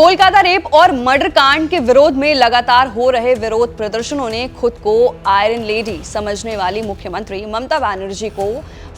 Kolkata rape और murder कांड के विरोध में लगातार हो रहे विरोध प्रदर्शनों ने खुद को आयरन लेडी समझने वाली मुख्यमंत्री ममता बनर्जी को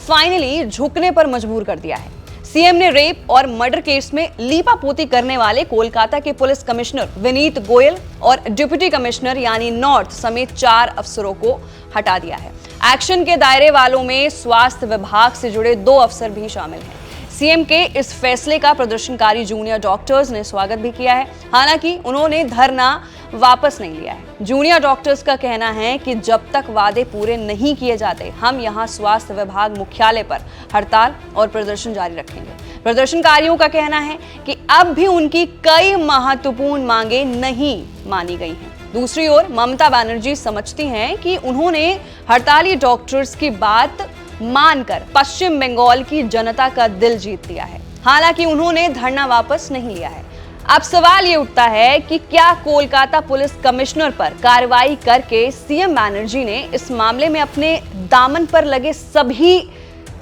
फाइनली झुकने पर मजबूर कर दिया है। सीएम ने रेप और मर्डर केस में लीपापोती करने वाले कोलकाता के पुलिस कमिश्नर विनीत गोयल और डिप्टी कमिश्नर यानी नॉर्थ समेत 4 अफसरों को हटा दिया है। एक्शन के दायरे वालों में स्वास्थ्य विभाग से जुड़े 2 अफसर भी शामिल हैं। सीएम के इस फैसले का प्रदर्शनकारी जूनियर डॉक्टर्स ने स्वागत भी किया है। हालांकि उन्होंने धरना वापस नहीं लिया है। जूनियर डॉक्टर्स का कहना है कि जब तक वादे पूरे नहीं किए जाते, हम यहां स्वास्थ्य विभाग मुख्यालय पर हड़ताल और प्रदर्शन जारी रखेंगे। प्रदर्शनकारियों का कहना है कि अब भी उनकी कई महत्वपूर्ण मांगे नहीं मानी गई हैं। दूसरी ओर ममता बनर्जी समझती हैं कि उन्होंने हड़ताली डॉक्टर्स की बात मानकर पश्चिम बंगाल की जनता का दिल जीत लिया है। हालांकि उन्होंने धरना वापस नहीं लिया है। अब सवाल ये उठता है कि क्या कोलकाता पुलिस कमिश्नर पर कार्रवाई करके सीएम बनर्जी ने इस मामले में अपने दामन पर लगे सभी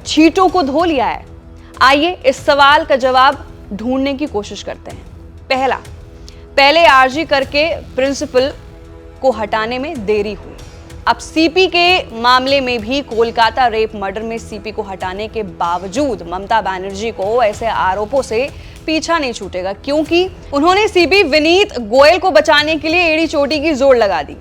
छींटों को धो लिया है? आइए इस सवाल का जवाब ढूंढने की कोशिश करते हैं। पहले आरजी करके प्रिंसिपल को हटाने में देरी हुई। अब सीपी के मामले में भी कोलकाता रेप मर्डर में सीपी को हटाने के बावजूद ममता बनर्जी को ऐसे आरोपों से पीछा नहीं छूटेगा, क्योंकि उन्होंने सीपी विनीत गोयल को बचाने के लिए एड़ी चोटी की जोड़ लगा दी,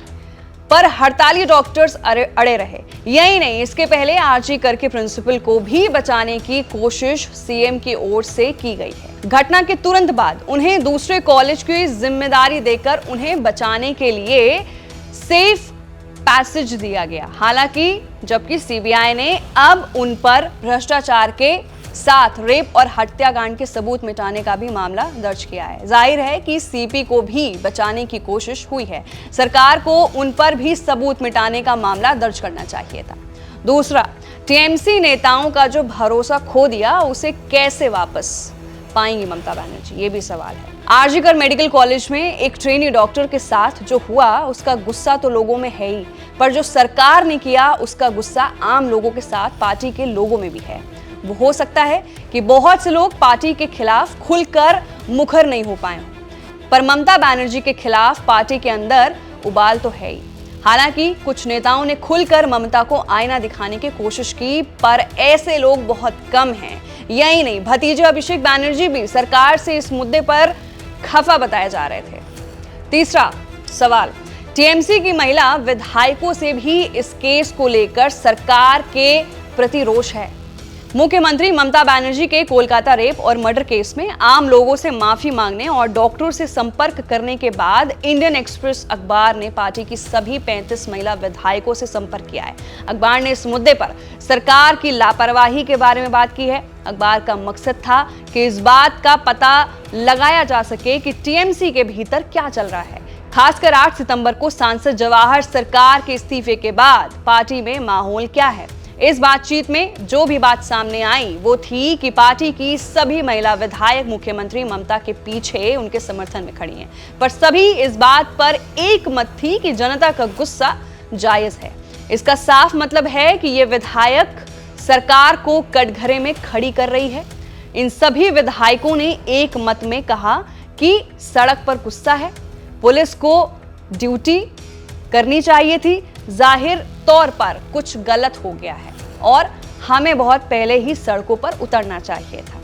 पर हड़ताली डॉक्टर्स अड़े रहे। यही नहीं, इसके पहले आरजी करके प्रिंसिपल को भी बचाने की कोशिश सीएम की ओर से की गई है। घटना के तुरंत बाद उन्हें दूसरे कॉलेज की जिम्मेदारी देकर उन्हें बचाने के लिए सेफ पैसेज दिया गया। हालांकि जबकि सीबीआई ने अब उन पर भ्रष्टाचार के साथ रेप और हत्याकांड के सबूत मिटाने का भी मामला दर्ज किया है। जाहिर है कि सीपी को भी बचाने की कोशिश हुई है। सरकार को उन पर भी सबूत मिटाने का मामला दर्ज करना चाहिए था। दूसरा, टीएमसी नेताओं का जो भरोसा खो दिया, उसे कैसे वापस पाएंगी ममता बनर्जी, ये भी सवाल है। आरजी कर मेडिकल कॉलेज में एक ट्रेनी डॉक्टर के साथ जो हुआ, उसका गुस्सा तो लोगों में है ही, पर जो सरकार ने किया उसका गुस्सा आम लोगों के साथ पार्टी के लोगों में भी है। वो हो सकता है कि बहुत से लोग पार्टी के खिलाफ खुलकर मुखर नहीं हो पाए, पर ममता बनर्जी के खिलाफ पार्टी के अंदर उबाल तो है ही। हालांकि कुछ नेताओं ने खुलकर ममता को आईना दिखाने की कोशिश की, पर ऐसे लोग बहुत कम हैं। यही नहीं, भतीजे अभिषेक बनर्जी भी सरकार से इस मुद्दे पर खफा बताए जा रहे थे। तीसरा सवाल, टीएमसी की महिला विधायकों से भी इस केस को लेकर सरकार के प्रति रोष है। मुख्यमंत्री ममता बनर्जी के कोलकाता रेप और मर्डर केस में आम लोगों से माफी मांगने और डॉक्टरों से संपर्क करने के बाद इंडियन एक्सप्रेस अखबार ने पार्टी की सभी 35 महिला विधायकों से संपर्क किया है। अखबार ने इस मुद्दे पर सरकार की लापरवाही के बारे में बात की है। अखबार का मकसद था कि इस बात का पता लगाया जा सके कि टीएमसी के भीतर क्या चल रहा है। खासकर 8 सितंबर को सांसद जवाहर सरकार के इस्तीफे के बाद पार्टी में माहौल क्या है। इस बातचीत में जो भी बात सामने आई वो थी कि पार्टी की सभी महिला विधायक मुख्यमंत्री ममता के पीछे उनके समर्थन में खड़ी हैं, पर सभी इस बात पर एक मत थी कि जनता का गुस्सा जायज है। इसका साफ मतलब है कि ये विधायक सरकार को कटघरे में खड़ी कर रही है। इन सभी विधायकों ने एक मत में कहा कि सड़क पर गुस्सा है, पुलिस को ड्यूटी करनी चाहिए थी, जाहिर तौर पर कुछ गलत हो गया है और हमें बहुत पहले ही सड़कों पर उतरना चाहिए था।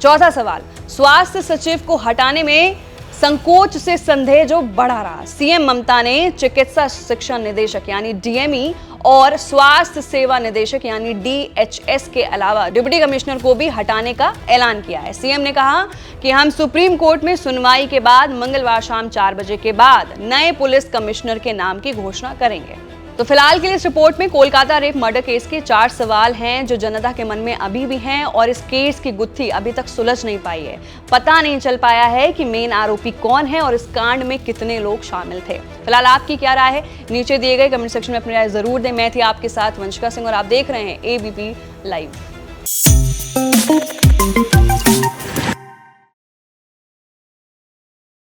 चौथा सवाल, स्वास्थ्य सचिव को हटाने में संकोच से संदेह जो बढ़ा रहा। सीएम ममता ने चिकित्सा शिक्षा निदेशक यानी डीएमई और स्वास्थ्य सेवा निदेशक यानी डीएचएस के अलावा डिप्टी कमिश्नर को भी हटाने का ऐलान किया है। सीएम ने कहा कि हम सुप्रीम कोर्ट में सुनवाई के बाद मंगलवार शाम 4 बजे के बाद नए पुलिस कमिश्नर के नाम की घोषणा करेंगे। तो फिलहाल के लिए इस रिपोर्ट में कोलकाता रेप मर्डर केस के 4 सवाल हैं जो जनता के मन में अभी भी हैं और इस केस की गुत्थी अभी तक सुलझ नहीं पाई है। पता नहीं चल पाया है कि मेन आरोपी कौन है और इस कांड में कितने लोग शामिल थे। फिलहाल आपकी क्या राय है, नीचे दिए गए कमेंट सेक्शन में अपनी राय जरूर दें। मैं थी आपके साथ वंशिका सिंह और आप देख रहे हैं एबीपी लाइव।